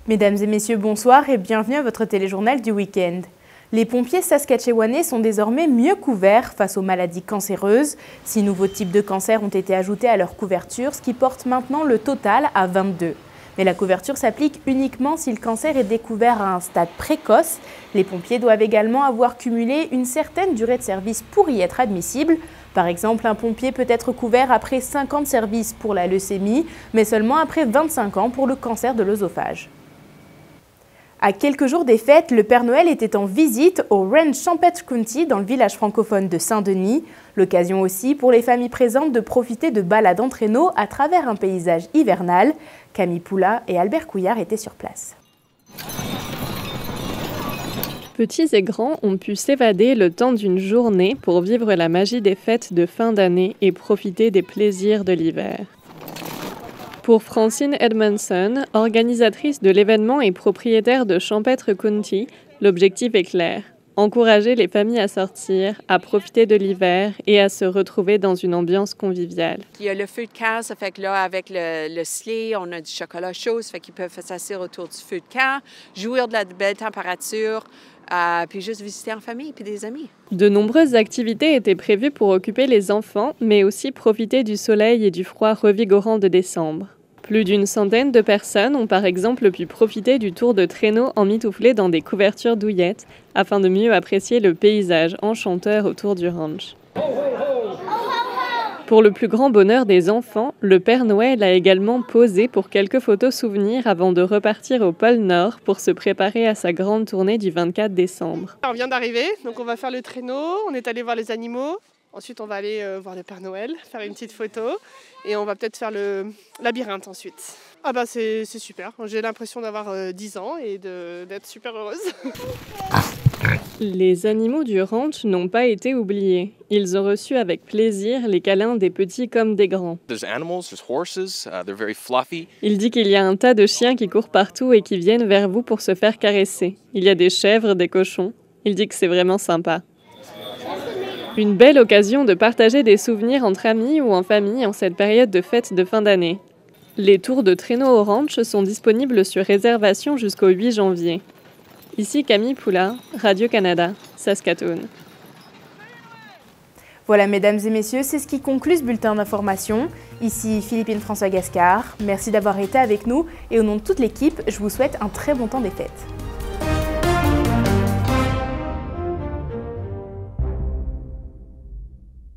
Mesdames et messieurs, bonsoir et bienvenue à votre téléjournal du week-end. Les pompiers saskatchewanais sont désormais mieux couverts face aux maladies cancéreuses. 6 nouveaux types de cancers ont été ajoutés à leur couverture, ce qui porte maintenant le total à 22. Mais la couverture s'applique uniquement si le cancer est découvert à un stade précoce. Les pompiers doivent également avoir cumulé une certaine durée de service pour y être admissibles. Par exemple, un pompier peut être couvert après 5 ans de service pour la leucémie, mais seulement après 25 ans pour le cancer de l'œsophage. À quelques jours des fêtes, le Père Noël était en visite au Ranch Champêtre County dans le village francophone de Saint-Denis. L'occasion aussi pour les familles présentes de profiter de balades en traîneau à travers un paysage hivernal. Camille Poula et Albert Couillard étaient sur place. Petits et grands ont pu s'évader le temps d'une journée pour vivre la magie des fêtes de fin d'année et profiter des plaisirs de l'hiver. Pour Francine Edmondson, organisatrice de l'événement et propriétaire de Champêtre County, l'objectif est clair. Encourager les familles à sortir, à profiter de l'hiver et à se retrouver dans une ambiance conviviale. Il y a le feu de camp, ça fait que là, avec le sleigh, on a du chocolat chaud, ça fait qu'ils peuvent s'asseoir autour du feu de camp, jouir de la belle température, puis juste visiter en famille puis des amis. De nombreuses activités étaient prévues pour occuper les enfants, mais aussi profiter du soleil et du froid revigorant de décembre. Plus d'une centaine de personnes ont par exemple pu profiter du tour de traîneau emmitouflé dans des couvertures douillettes afin de mieux apprécier le paysage enchanteur autour du ranch. Pour le plus grand bonheur des enfants, le Père Noël a également posé pour quelques photos souvenirs avant de repartir au pôle Nord pour se préparer à sa grande tournée du 24 décembre. On vient d'arriver, donc on va faire le traîneau, on est allé voir les animaux. Ensuite, on va aller voir le Père Noël, faire une petite photo et on va peut-être faire le labyrinthe ensuite. Ah bah c'est super, j'ai l'impression d'avoir 10 ans et d'être super heureuse. Les animaux du ranch n'ont pas été oubliés. Ils ont reçu avec plaisir les câlins des petits comme des grands. Il dit qu'il y a un tas de chiens qui courent partout et qui viennent vers vous pour se faire caresser. Il y a des chèvres, des cochons. Il dit que c'est vraiment sympa. Une belle occasion de partager des souvenirs entre amis ou en famille en cette période de fête de fin d'année. Les tours de traîneau au ranch sont disponibles sur réservation jusqu'au 8 janvier. Ici Camille Poula, Radio-Canada, Saskatoon. Voilà, mesdames et messieurs, c'est ce qui conclut ce bulletin d'information. Ici Philippine François Gascard. Merci d'avoir été avec nous et au nom de toute l'équipe, je vous souhaite un très bon temps des fêtes.